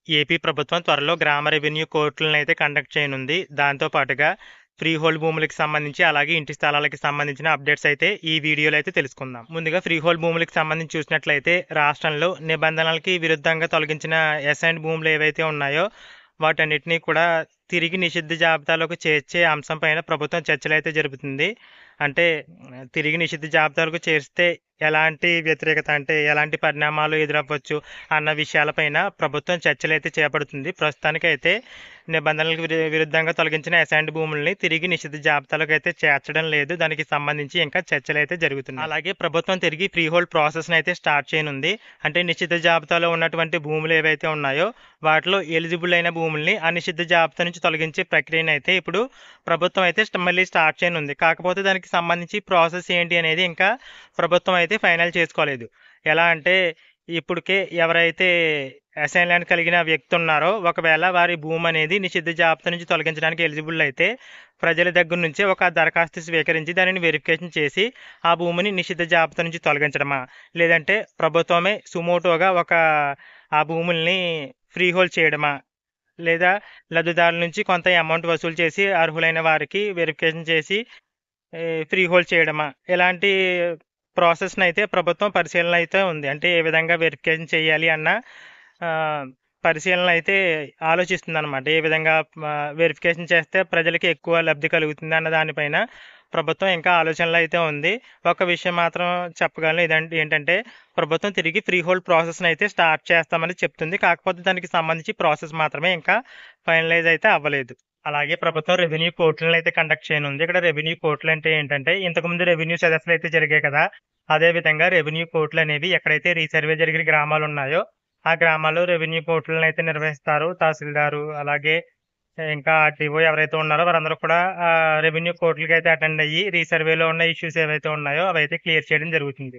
AP ప్రభుత్వం త్వరలో గ్రామ రెవెన్యూ కోర్టులను అయితే కండక్ట్ చేయనుంది. దాంతో పాటుగా ఫ్రీ హోల్డ్ భూములకు సంబంధించి అలాగే ఇంటి స్థలాలకి సంబంధించిన అప్డేట్స్ అయితే ఈ వీడియోలో అయితే తెలుసుకుందాం. ముందుగా ఫ్రీ హోల్డ్ భూములకు సంబంధించి చూసినట్లయితే రాష్ట్రంలో నిబంధనలకి విరుద్ధంగా తొలగించిన అసైన్డ్ భూములు ఏవైతే ఉన్నాయో వాటన్నిటినీ కూడా తిరిగి నిషిద్ధ జాబితాలోకి చేర్చే అంశం పైన ప్రభుత్వం చర్చలు అయితే జరుపుతుంది. అంటే తిరిగి నిషిద్ధ జాబితాలకు చేర్స్తే ఎలాంటి వ్యతిరేకత అంటే ఎలాంటి పరిణామాలు ఎదురవ్వచ్చు అన్న విషయాలపైన ప్రభుత్వం చర్చలు అయితే చేపడుతుంది. ప్రస్తుతానికైతే నిబంధనలకు విరుద్ధంగా తొలగించిన అసైన్డ్ భూముల్ని తిరిగి నిషిద్ధ జాబితాలకు అయితే చేర్చడం లేదు. దానికి సంబంధించి ఇంకా చర్చలు అయితే జరుగుతున్నాయి. అలాగే ప్రభుత్వం తిరిగి ఫ్రీ హోల్డ్ ప్రాసెస్ని అయితే స్టార్ట్ చేయనుంది. అంటే నిషిద్ధ జాబితాలో ఉన్నటువంటి భూములు ఏవైతే ఉన్నాయో వాటిలో ఎలిజిబుల్ అయిన భూముల్ని అనిషిద్ధ జాబితా నుంచి తొలగించే ప్రక్రియను అయితే ఇప్పుడు ప్రభుత్వం అయితే మళ్ళీ స్టార్ట్ చేయనుంది. కాకపోతే దానికి సంబంధించి ప్రాసెస్ ఏంటి అనేది ఇంకా ప్రభుత్వం అయితే ఫైనల్ చేసుకోలేదు. ఎలా అంటే ఇప్పటికే ఎవరైతే అసైన్ ల్యాండ్ కలిగిన వ్యక్తి ఉన్నారో ఒకవేళ వారి భూమి అనేది నిషిద్ధ జాబితా నుంచి తొలగించడానికి ఎలిజిబుల్ అయితే ప్రజల దగ్గర నుంచి ఒక దరఖాస్తు స్వీకరించి దానిని వెరిఫికేషన్ చేసి ఆ భూమిని నిషిద్ధ జాబితా నుంచి తొలగించడమా లేదంటే ప్రభుత్వమే సుమోటోగా ఆ భూముల్ని ఫ్రీ హోల్డ్ చేయడమా లేదా లబ్ధిదారుల నుంచి కొంత అమౌంట్ వసూలు చేసి అర్హులైన వారికి వెరిఫికేషన్ చేసి ఫ్రీ హోల్డ్ చేయడమా ఇలాంటి ప్రాసెస్ని అయితే ప్రభుత్వం పరిశీలన అయితే ఉంది. అంటే ఏ విధంగా వెరిఫికేషన్ చేయాలి అన్న పరిశీలన అయితే ఆలోచిస్తుంది అనమాట. ఏ విధంగా వెరిఫికేషన్ చేస్తే ప్రజలకి ఎక్కువ లబ్ధి కలుగుతుంది అన్న దానిపైన ప్రభుత్వం ఇంకా ఆలోచనలు అయితే ఉంది. ఒక విషయం మాత్రం చెప్పగలను ఏంటంటే ప్రభుత్వం తిరిగి ఫ్రీ హోల్డ్ ప్రాసెస్ని అయితే స్టార్ట్ చేస్తామని చెప్తుంది. కాకపోతే దానికి సంబంధించి ప్రాసెస్ మాత్రమే ఇంకా ఫైనలైజ్ అయితే అవ్వలేదు. అలాగే ప్రభుత్వం రెవెన్యూ కోర్టులను అయితే కండక్ట్ చేయనుంది. ఇక్కడ రెవెన్యూ కోర్టులు అంటే ఏంటంటే ఇంతకుముందు రెవెన్యూ సదస్సులు అయితే జరిగాయి కదా, అదేవిధంగా రెవెన్యూ కోర్టులు అనేవి ఎక్కడైతే రీసర్వే జరిగిన గ్రామాలు ఉన్నాయో ఆ గ్రామాల్లో రెవెన్యూ కోర్టులను అయితే నిర్వహిస్తారు. తహసీల్దారు అలాగే ఇంకా ఆర్టీఓ ఎవరైతే ఉన్నారో వారందరూ కూడా రెవెన్యూ కోర్టులకి అయితే అటెండ్ అయ్యి రీసర్వేలో ఉన్న ఇష్యూస్ ఏవైతే ఉన్నాయో అవి అయితే క్లియర్ చేయడం జరుగుతుంది.